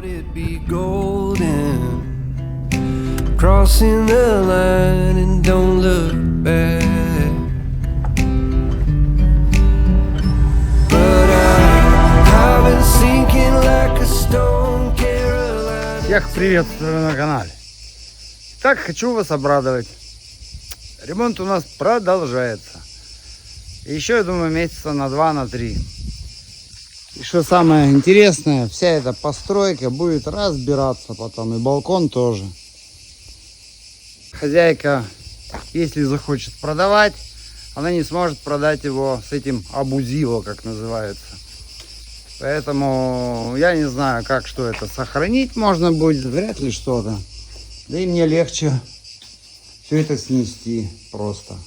It'd be golden, crossing the line and don't look back. But I've been sinking like a stone, Carolina. Всех приветствую на канале. Так, хочу вас обрадовать. Ремонт у нас продолжается. Еще, я думаю, месяца на 2-3. И что самое интересное, вся эта постройка будет разбираться потом. И балкон тоже. Хозяйка, если захочет продавать, она не сможет продать его с этим абузиво, как называется. Поэтому я не знаю, как что это сохранить можно будет. Вряд ли что-то. Да и мне легче все это снести просто.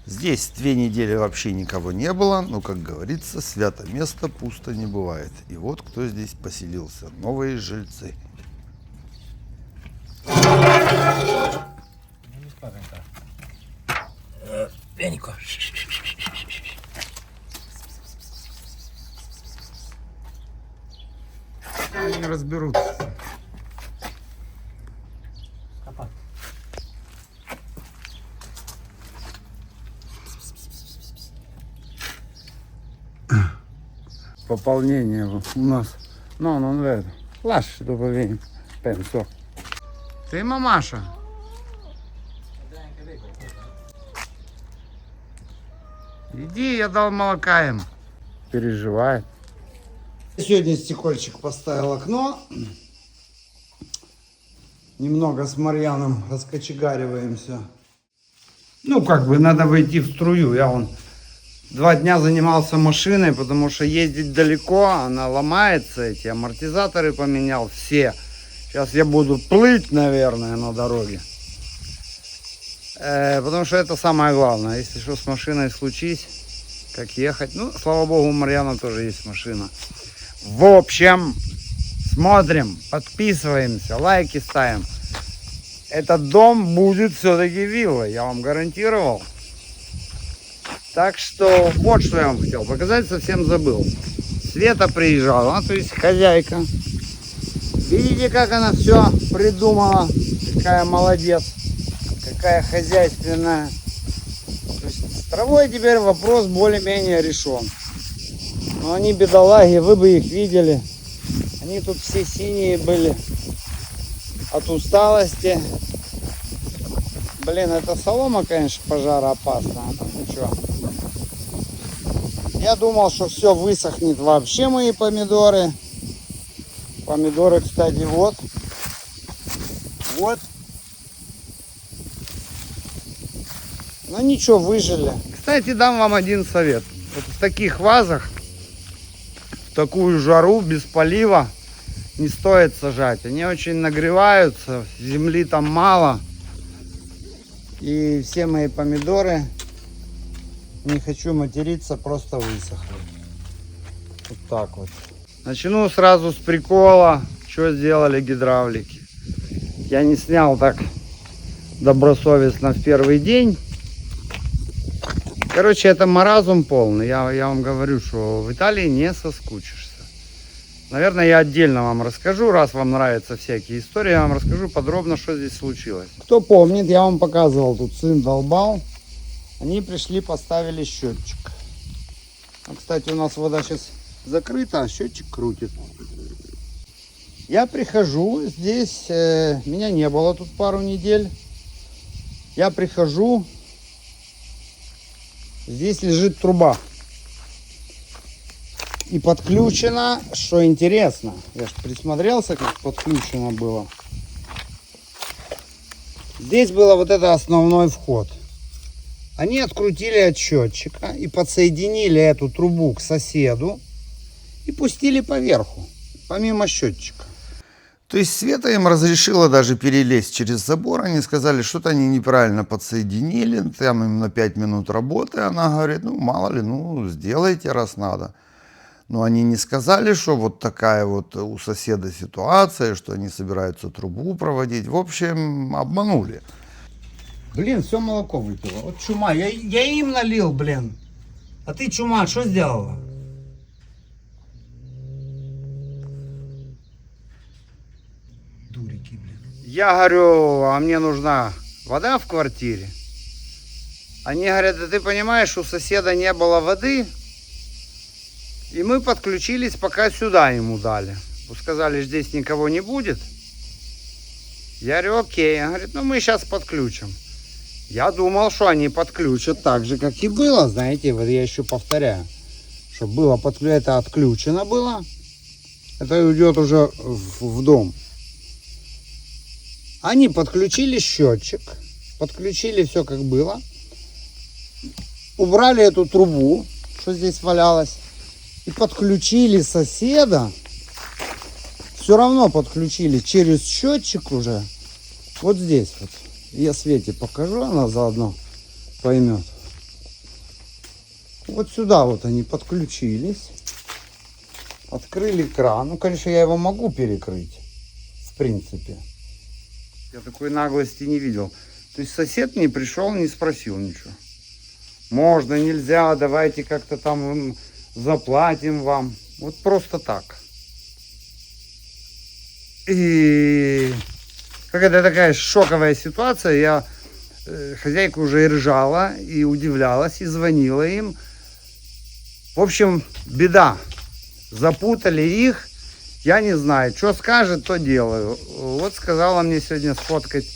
Здесь 2 недели вообще никого не было, но, как говорится, свято место пусто не бывает. И вот кто здесь поселился. Новые жильцы. Пенико. Они разберутся. Пополнение у нас. Non vedo. Lasci dopo vieni. Penso. Ты мамаша. Иди, я дал молока им. Переживает. Сегодня стекольчик поставил окно. Немного с Марьяном раскочегариваемся. Ну, как бы надо войти в струю. Я вон 2 дня занимался машиной, потому что ездить далеко, она ломается. Эти амортизаторы поменял все. Сейчас я буду плыть, наверное, на дороге. Потому что это самое главное. Если что с машиной случись, как ехать. Ну, слава богу, у Марьяна тоже есть машина. В общем, смотрим, подписываемся, лайки ставим. Этот дом будет все-таки виллой, я вам гарантировал. Так что вот что я вам хотел показать, совсем забыл. Света приезжала, то есть хозяйка. Видите, как она все придумала? Какая молодец, какая хозяйственная. То есть с травой теперь вопрос более-менее решен. Но они бедолаги, вы бы их видели. Они тут все синие были от усталости. Блин, это солома, конечно, пожароопасная. Ну что? Я думал, что все высохнет вообще, мои помидоры. Помидоры, кстати, вот. Вот. Ну ничего, выжили. Кстати, дам вам один совет. Вот в таких вазах, в такую жару, без полива, не стоит сажать. Они очень нагреваются, земли там мало. И все мои помидоры, не хочу материться, просто высохли. Вот так вот. Начну сразу с прикола, что сделали гидравлики. Я не снял так добросовестно в первый день. Короче, это маразм полный. Я вам говорю, что в Италии не соскучишься. Наверное, я отдельно вам расскажу, раз вам нравятся всякие истории, я вам расскажу подробно, что здесь случилось. Кто помнит, я вам показывал, тут сын долбал. Они пришли, поставили счетчик. А, кстати, у нас вода сейчас закрыта, а счетчик крутит. Я прихожу, здесь, меня не было тут пару недель. Я прихожу, здесь лежит труба. И подключено, что интересно, я же присмотрелся, как подключено было. Здесь был вот это основной вход. Они открутили от счетчика и подсоединили эту трубу к соседу и пустили поверху, помимо счетчика. То есть Света им разрешила даже перелезть через забор. Они сказали, что-то они неправильно подсоединили. Там им на 5 минут работы. Она говорит, ну мало ли, ну сделайте, раз надо. Но они не сказали, что вот такая вот у соседа ситуация, что они собираются трубу проводить. В общем, обманули. Блин, все молоко выпило. Вот чума. Я им налил, блин. А ты, чума, что сделала? мужики, блин. Я говорю, а мне нужна вода в квартире. Они говорят, да ты понимаешь, у соседа не было воды. И мы подключились, пока сюда ему дали. Сказали, здесь никого не будет. Я говорю, окей. Он говорит, ну мы сейчас подключим. Я думал, что они подключат так же, как и было. Знаете, вот я еще повторяю. Чтобы было это отключено было. Это уйдет уже в дом. Они подключили счетчик. Подключили все как было. Убрали эту трубу, что здесь валялась. И подключили соседа. Все равно подключили через счетчик уже. Вот здесь вот. Я Свете покажу, она заодно поймет. Вот сюда вот они подключились. Открыли кран. Ну, конечно, я его могу перекрыть. В принципе. Я такой наглости не видел. То есть сосед не пришел, не спросил ничего. Можно, нельзя, давайте как-то там заплатим вам. Вот просто так. И какая-то такая шоковая ситуация. Я хозяйка уже и ржала, и удивлялась, и звонила им. В общем, беда. Запутали их. Я не знаю, что скажет, то делаю. Вот сказала мне сегодня сфоткать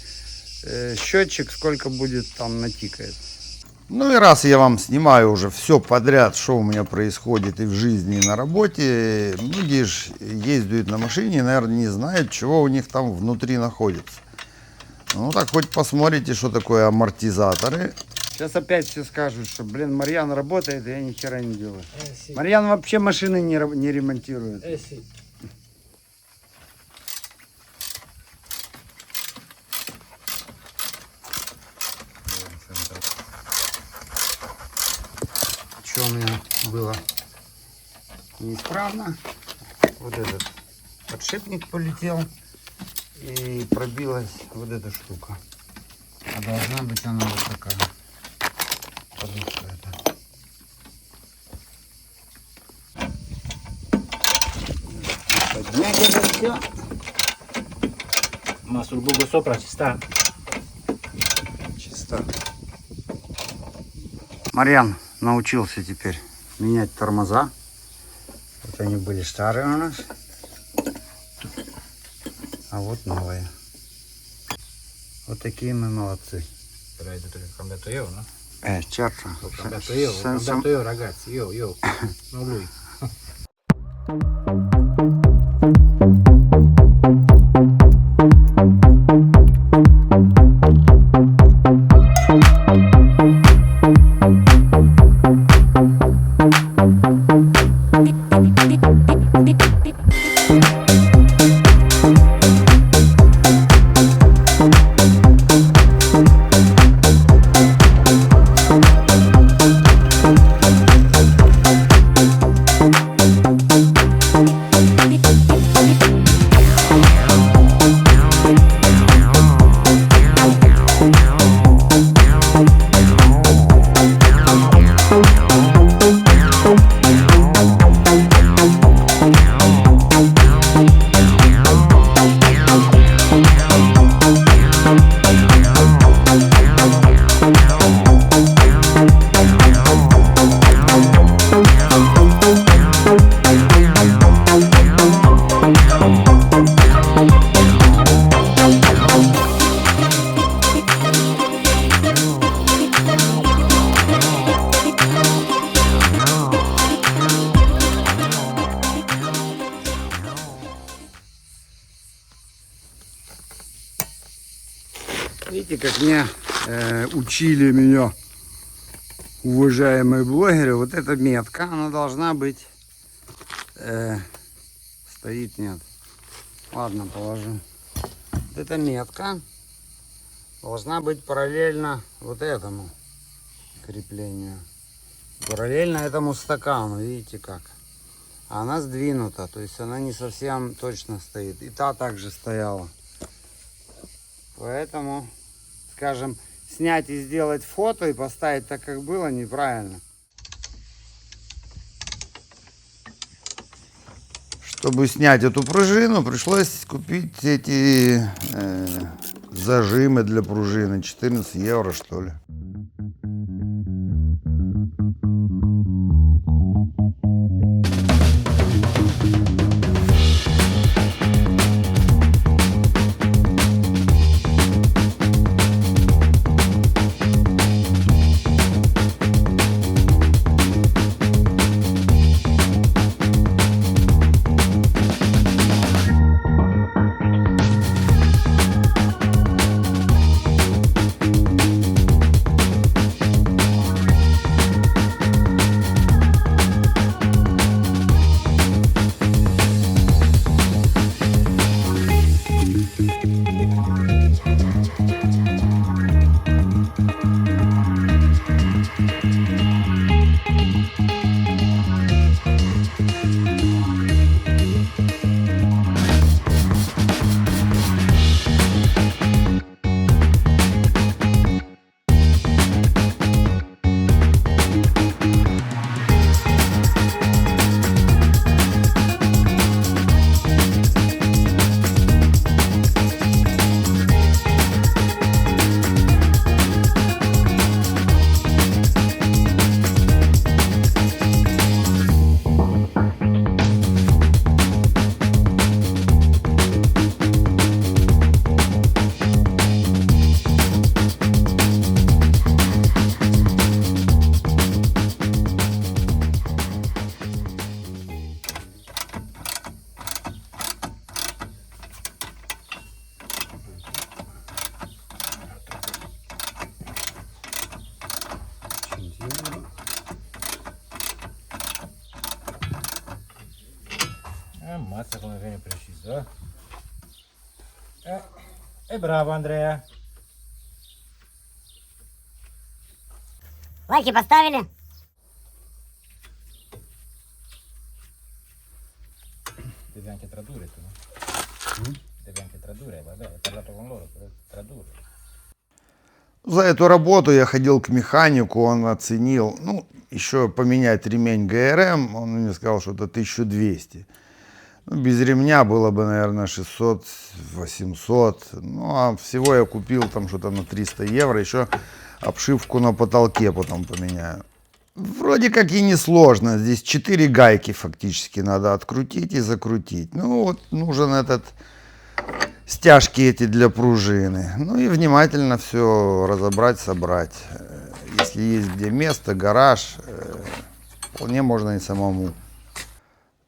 счетчик, сколько будет там натикает. Ну и раз я вам снимаю уже все подряд, что у меня происходит и в жизни, и на работе, многие же ездят на машине и, наверное, не знают, чего у них там внутри находится. Ну так хоть посмотрите, что такое амортизаторы. Сейчас опять все скажут, что, блин, Марьян работает, и я ни хера не делаю. Марьян вообще машины не ремонтирует. Что у меня было неисправно? Вот этот подшипник полетел и пробилась вот эта штука. А должна быть она вот такая. Подушка это. Поднять это все. Масурбуго сопра чиста. Чисто. Марьян научился теперь менять тормоза. Вот они были старые у нас. А вот новые. Вот такие мы молодцы. Però hai detto che ho cambiato io, no? Certo. Ho cambiato io ragazzi, io, non lui. Видите, как меня учили меня уважаемые блогеры. Вот эта метка, она должна быть... стоит, нет. Ладно, положу. Вот эта метка должна быть параллельно вот этому креплению. Параллельно этому стакану, видите как. А она сдвинута, то есть она не совсем точно стоит. И та также стояла. Поэтому, скажем, снять и сделать фото и поставить так, как было, неправильно. Чтобы снять эту пружину, пришлось купить эти зажимы для пружины. 14 евро, что ли. Ammazza come viene preciso, bravo Andrea. Лайки поставили? Devi anche tradurre tu, no? Devi anche tradurre, vabbè, ho parlato con loro, per tradurre. За эту работу я ходил к механику, он оценил, ну, еще поменять ремень ГРМ, он мне сказал, что это 1200. Ну, без ремня было бы, наверное, 600-800. Ну, а всего я купил там что-то на 300 евро. Еще обшивку на потолке потом поменяю. Вроде как и не сложно. Здесь 4 гайки фактически надо открутить и закрутить. Ну, вот нужен этот... стяжки эти для пружины. Ну и внимательно все разобрать, собрать. Если есть где место, гараж, вполне можно и самому.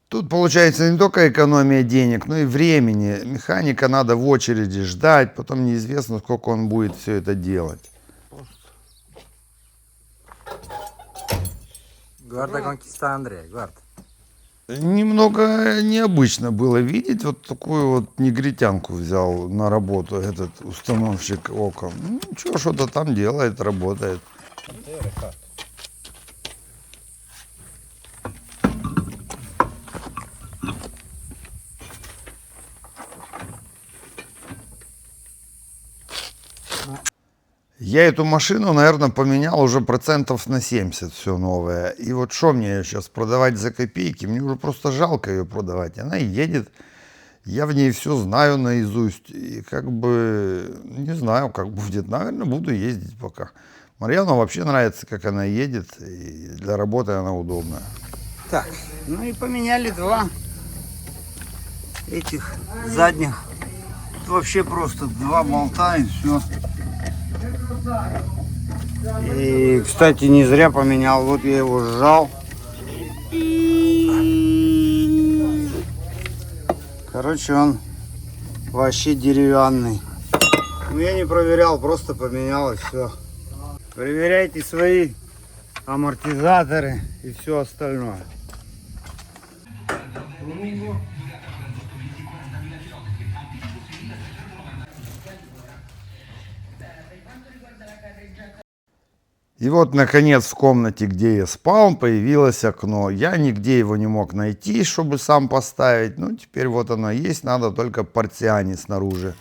Тут получается не только экономия денег, но и времени. Механика надо в очереди ждать, потом неизвестно, сколько он будет все это делать. Guarda con chi sta Andrea, guarda. Немного необычно было видеть, вот такую вот негритянку взял на работу этот установщик окон. Ну, ничего, что-то там делает, работает. Я эту машину, наверное, поменял уже процентов на 70, все новое. И вот что мне сейчас продавать за копейки? Мне уже просто жалко ее продавать. Она едет, я в ней все знаю наизусть. И как бы, не знаю, как будет. Наверное, буду ездить пока. Марьяну вообще нравится, как она едет. И для работы она удобная. Так, ну и поменяли два этих задних. Тут вообще просто два болта и все. И, кстати, не зря поменял. Вот я его сжал. Короче, он вообще деревянный. Ну, я не проверял, просто поменял и все. Проверяйте свои амортизаторы и все остальное. И вот, наконец, в комнате, где я спал, появилось окно. Я нигде его не мог найти, чтобы сам поставить. Ну, теперь вот оно есть, надо только портиане снаружи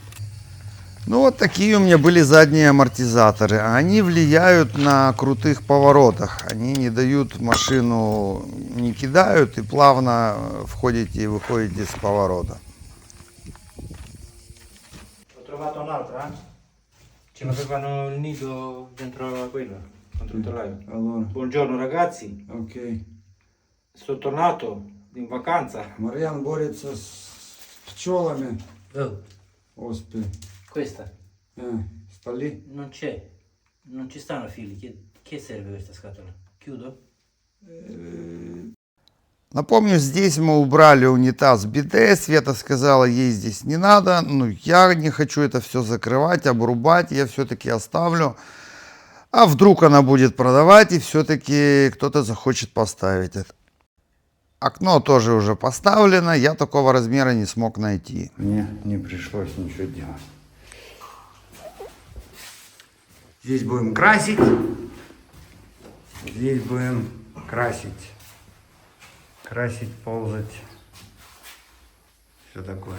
Ну вот такие у меня были задние амортизаторы. Они влияют на крутых поворотах. Они не дают машину, не кидают и плавно входите и выходите с поворота. Ho trovato un'altra? Ci avevano il nido dentro quello, contro il telaio. Allora, Buongiorno ragazzi, окей. sono tornato in vacanza. Марьян борется с пчелами. Oh, Оспи. questa Спали. non c'è, non ci stanno fili. Che serve questa scatola? Chiudo? Напомню, здесь мы убрали унитаз биде. Света сказала, ей здесь не надо. Ну, я не хочу это все закрывать, обрубать. Я все-таки оставлю. А вдруг она будет продавать, и все-таки кто-то захочет поставить это. Окно тоже уже поставлено. Я такого размера не смог найти. Мне не пришлось ничего делать. Здесь будем красить. Здесь будем красить. Красить, ползать. Все такое.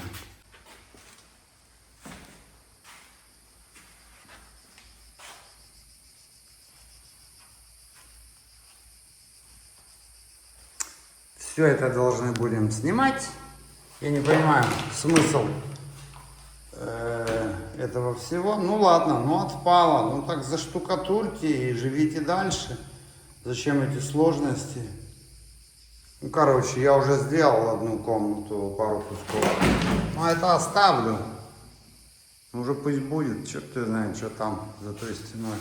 Все это должны будем снимать. Я не понимаю смысл этого всего. Ну ладно, ну отпало. Ну так заштукатурьте и живите дальше. Зачем эти сложности? Ну короче, я уже сделал одну комнату, пару кусков. Ну это оставлю. Уже пусть будет. Черт ты знает, что там за той стеной.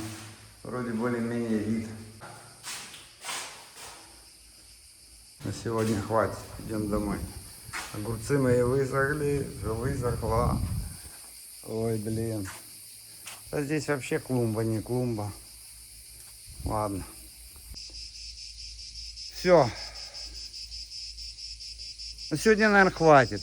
Вроде более-менее вид. На сегодня хватит, идем домой. Огурцы мои высохли, все высохло. Ой, блин. Да здесь вообще клумба, не клумба. Ладно. Все. На сегодня, наверное, хватит.